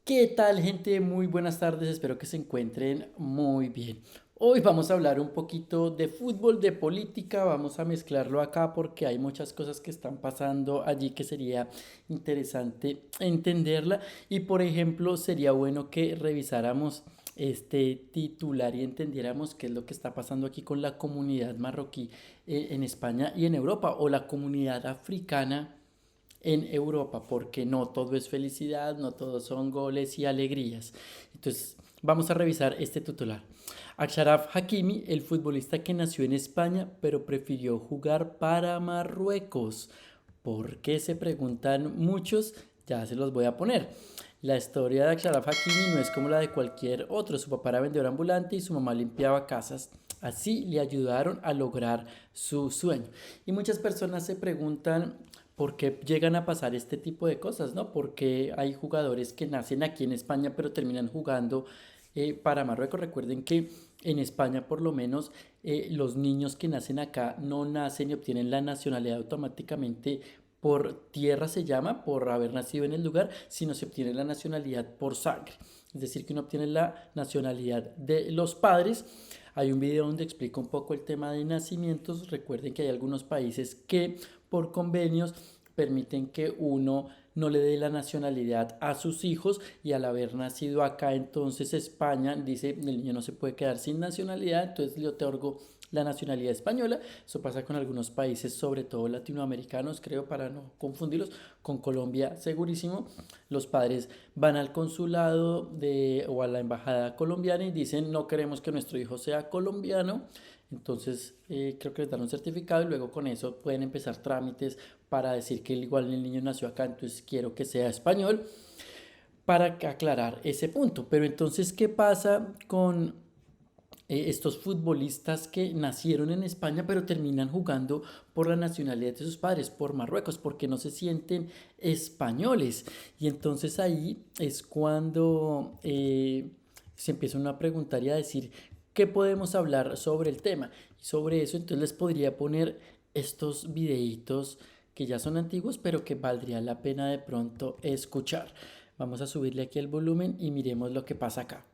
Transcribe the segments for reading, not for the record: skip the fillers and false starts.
¿Qué tal, gente? Muy buenas tardes, espero que se encuentren muy bien. Hoy vamos a hablar un poquito de fútbol, de política, vamos a mezclarlo acá porque hay muchas cosas que están pasando allí que sería interesante entenderla y por ejemplo sería bueno que revisáramos este titular y entendiéramos qué es lo que está pasando aquí con la comunidad marroquí en España y en Europa o la comunidad africana en Europa, porque no todo es felicidad, no todo son goles y alegrías. Entonces, vamos a revisar este titular. Achraf Hakimi, el futbolista que nació en España, pero prefirió jugar para Marruecos. ¿Por qué se preguntan muchos? Ya se los voy a poner. La historia de Achraf Hakimi no es como la de cualquier otro. Su papá era vendedor ambulante y su mamá limpiaba casas. Así le ayudaron a lograr su sueño. Y muchas personas se preguntan por qué llegan a pasar este tipo de cosas, ¿no? Porque hay jugadores que nacen aquí en España pero terminan jugando para Marruecos. Recuerden que en España por lo menos los niños que nacen acá no nacen y obtienen la nacionalidad automáticamente por tierra se llama, por haber nacido en el lugar, sino se obtiene la nacionalidad por sangre. Es decir, que uno obtiene la nacionalidad de los padres. Hay un video donde explico un poco el tema de nacimientos. Recuerden que hay algunos países que por convenios permiten que uno no le dé la nacionalidad a sus hijos y al haber nacido acá entonces España dice el niño no se puede quedar sin nacionalidad, entonces le otorgo la nacionalidad española. Eso pasa con algunos países, sobre todo latinoamericanos, creo, para no confundirlos, con Colombia segurísimo. Los padres van al consulado o a la embajada colombiana y dicen no queremos que nuestro hijo sea colombiano. Entonces creo que les dan un certificado y luego con eso pueden empezar trámites para decir que igual el niño nació acá, entonces quiero que sea español, para aclarar ese punto. Pero entonces, ¿qué pasa con estos futbolistas que nacieron en España pero terminan jugando por la nacionalidad de sus padres, por Marruecos, porque no se sienten españoles? Y entonces ahí es cuando se empiezan a preguntar y a decir qué podemos hablar sobre el tema. Y sobre eso entonces les podría poner estos videitos que ya son antiguos pero que valdría la pena de pronto escuchar. Vamos a subirle aquí el volumen y miremos lo que pasa acá.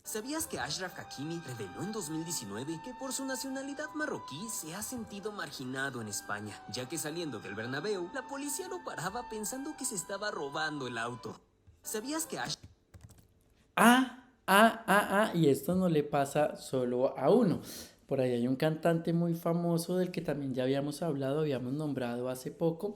¿Sabías que Achraf Hakimi reveló en 2019 que por su nacionalidad marroquí se ha sentido marginado en España, ya que saliendo del Bernabéu, la policía lo paraba pensando que se estaba robando el auto? ¿Sabías que Ashraf Y esto no le pasa solo a uno. Por ahí hay un cantante muy famoso del que también ya habíamos hablado, habíamos nombrado hace poco,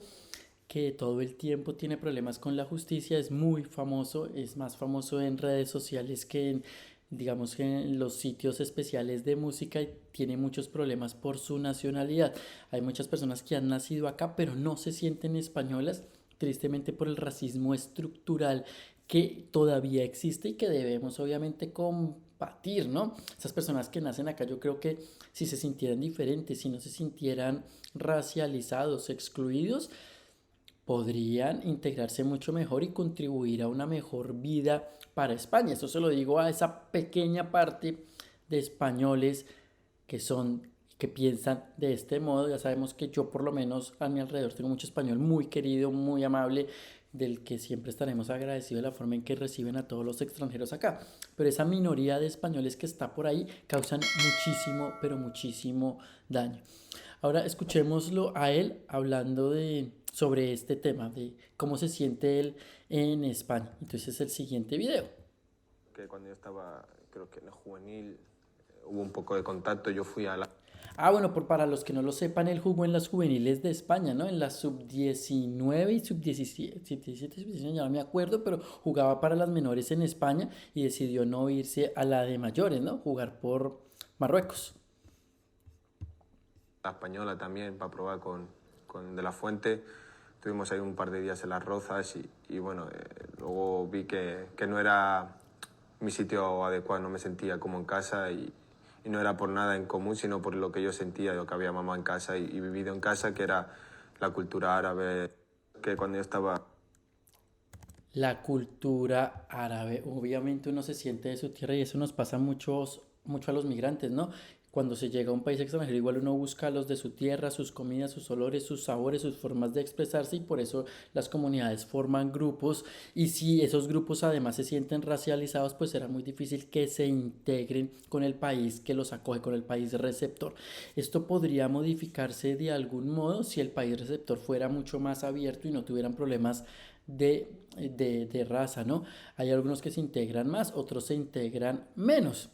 que todo el tiempo tiene problemas con la justicia, es muy famoso, es más famoso en redes sociales que en, digamos que en los sitios especiales de música y tiene muchos problemas por su nacionalidad. Hay muchas personas que han nacido acá pero no se sienten españolas, tristemente por el racismo estructural que todavía existe y que debemos obviamente combatir, ¿no? Esas personas que nacen acá yo creo que si se sintieran diferentes, si no se sintieran racializados, excluidos, podrían integrarse mucho mejor y contribuir a una mejor vida para España. Esto se lo digo a esa pequeña parte de españoles que son que piensan de este modo. Ya sabemos que yo por lo menos a mi alrededor tengo mucho español muy querido, muy amable, del que siempre estaremos agradecidos de la forma en que reciben a todos los extranjeros acá. Pero esa minoría de españoles que está por ahí causan muchísimo, pero muchísimo daño. Ahora escuchémoslo a él hablando sobre este tema, de cómo se siente él en España. Entonces es el siguiente video. Que cuando yo estaba, creo que en la juvenil, hubo un poco de contacto, yo fui a la... Bueno, para los que no lo sepan, él jugó en las juveniles de España, ¿no? En la sub-19 y sub-17, sub-19, ya no me acuerdo, pero jugaba para las menores en España y decidió no irse a la de mayores, ¿no? Jugar por Marruecos. la española también para probar con De La Fuente. Tuvimos ahí un par de días en Las Rozas y bueno, luego vi que no era mi sitio adecuado, no me sentía como en casa y no era por nada en común, sino por lo que yo sentía, lo que había mamá en casa y vivido en casa, que era la cultura árabe, que cuando yo estaba... La cultura árabe, obviamente uno se siente de su tierra y eso nos pasa mucho a los migrantes, ¿no? Cuando se llega a un país extranjero, igual uno busca los de su tierra, sus comidas, sus olores, sus sabores, sus formas de expresarse y por eso las comunidades forman grupos y si esos grupos además se sienten racializados, pues será muy difícil que se integren con el país que los acoge, con el país receptor. Esto podría modificarse de algún modo si el país receptor fuera mucho más abierto y no tuvieran problemas de raza, ¿no? Hay algunos que se integran más, otros se integran menos.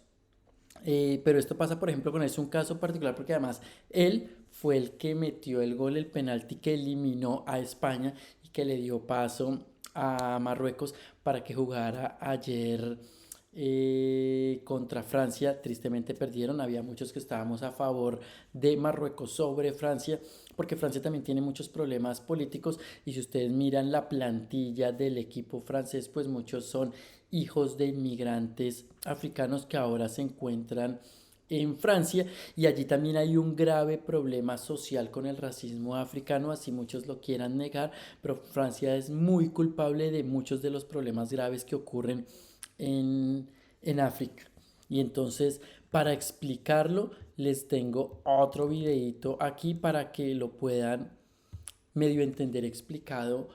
Pero esto pasa, por ejemplo, con él, es un caso particular porque además él fue el que metió el gol, el penalti que eliminó a España y que le dio paso a Marruecos para que jugara ayer contra Francia. Tristemente perdieron, había muchos que estábamos a favor de Marruecos sobre Francia, porque Francia también tiene muchos problemas políticos y si ustedes miran la plantilla del equipo francés, pues muchos son hijos de inmigrantes africanos que ahora se encuentran en Francia y allí también hay un grave problema social con el racismo africano, así muchos lo quieran negar, pero Francia es muy culpable de muchos de los problemas graves que ocurren en África. Y entonces, para explicarlo, les tengo otro videito aquí para que lo puedan medio entender explicado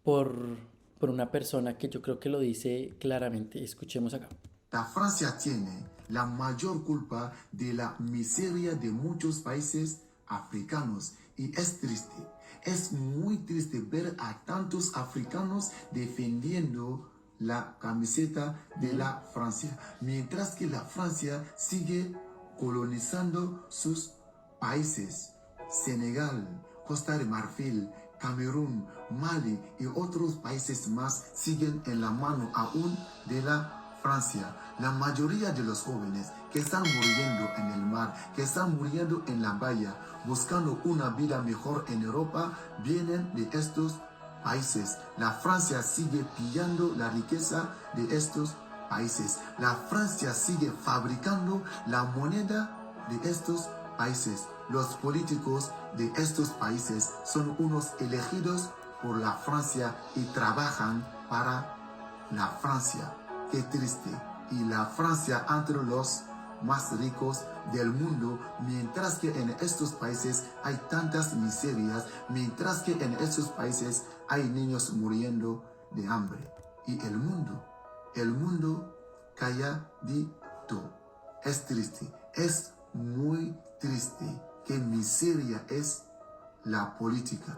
por, por una persona que yo creo que lo dice claramente. Escuchemos acá. La Francia tiene la mayor culpa de la miseria de muchos países africanos y es triste. Es muy triste ver a tantos africanos defendiendo la camiseta de la Francia, mientras que la Francia sigue colonizando sus países. Senegal, Costa de Marfil, Camerún, Mali y otros países más siguen en la mano aún de la Francia. La mayoría de los jóvenes que están muriendo en el mar, que están muriendo en la bahía, buscando una vida mejor en Europa, vienen de estos países. La Francia sigue pillando la riqueza de estos países. La Francia sigue fabricando la moneda de estos países. Los políticos de estos países son unos elegidos por la Francia y trabajan para la Francia. Qué triste. Y la Francia entre los más ricos del mundo, mientras que en estos países hay tantas miserias, mientras que en estos países hay niños muriendo de hambre. Y el mundo calladito. Es triste, es muy triste. Qué miseria es la política.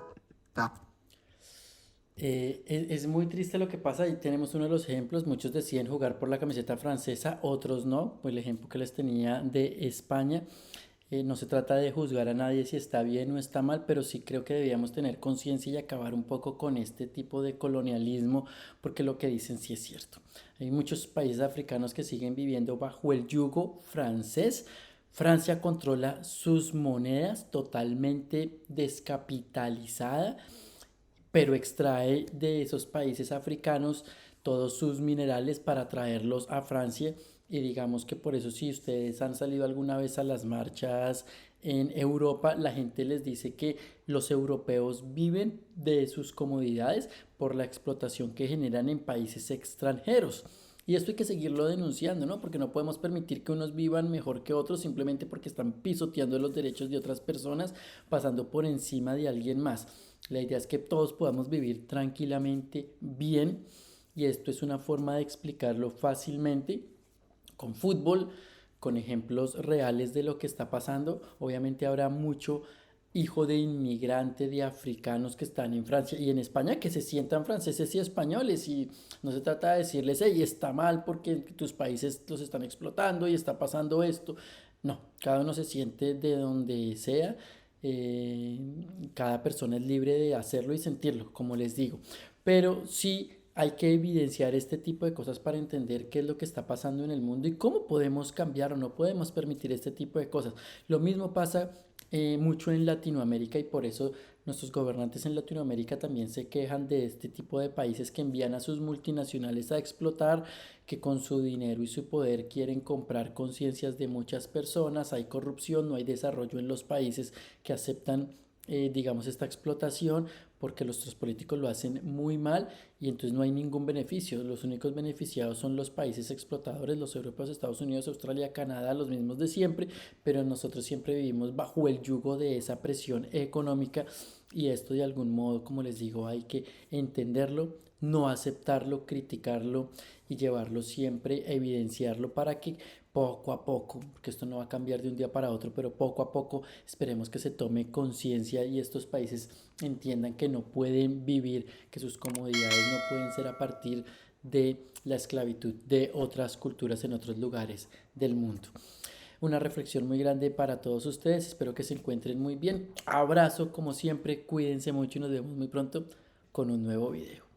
Es muy triste lo que pasa y tenemos uno de los ejemplos, muchos deciden jugar por la camiseta francesa, otros no, pues el ejemplo que les tenía de España, no se trata de juzgar a nadie si está bien o está mal, pero sí creo que debíamos tener conciencia y acabar un poco con este tipo de colonialismo, porque lo que dicen sí es cierto. Hay muchos países africanos que siguen viviendo bajo el yugo francés. Francia controla sus monedas totalmente descapitalizada pero extrae de esos países africanos todos sus minerales para traerlos a Francia y digamos que por eso si ustedes han salido alguna vez a las marchas en Europa, la gente les dice que los europeos viven de sus comodidades por la explotación que generan en países extranjeros. Y esto hay que seguirlo denunciando, ¿no? Porque no podemos permitir que unos vivan mejor que otros simplemente porque están pisoteando los derechos de otras personas, pasando por encima de alguien más. La idea es que todos podamos vivir tranquilamente bien y esto es una forma de explicarlo fácilmente con fútbol, con ejemplos reales de lo que está pasando. Obviamente habrá mucho hijo de inmigrante de africanos que están en Francia y en España que se sientan franceses y españoles y no se trata de decirles, hey, está mal porque tus países los están explotando y está pasando esto. No, cada uno se siente de donde sea, eh, cada persona es libre de hacerlo y sentirlo, como les digo, pero sí hay que evidenciar este tipo de cosas para entender qué es lo que está pasando en el mundo y cómo podemos cambiar o no podemos permitir este tipo de cosas. Lo mismo pasa mucho en Latinoamérica y por eso nuestros gobernantes en Latinoamérica también se quejan de este tipo de países que envían a sus multinacionales a explotar, que con su dinero y su poder quieren comprar conciencias de muchas personas, hay corrupción, no hay desarrollo en los países que aceptan digamos, esta explotación, porque los políticos lo hacen muy mal y entonces no hay ningún beneficio. Los únicos beneficiados son los países explotadores, los europeos, Estados Unidos, Australia, Canadá, los mismos de siempre, pero nosotros siempre vivimos bajo el yugo de esa presión económica y esto de algún modo, como les digo, hay que entenderlo, no aceptarlo, criticarlo y llevarlo siempre, evidenciarlo para que poco a poco, porque esto no va a cambiar de un día para otro, pero poco a poco esperemos que se tome conciencia y estos países entiendan que no pueden vivir, que sus comodidades no pueden ser a partir de la esclavitud de otras culturas en otros lugares del mundo. Una reflexión muy grande para todos ustedes, espero que se encuentren muy bien. Abrazo como siempre, cuídense mucho y nos vemos muy pronto con un nuevo video.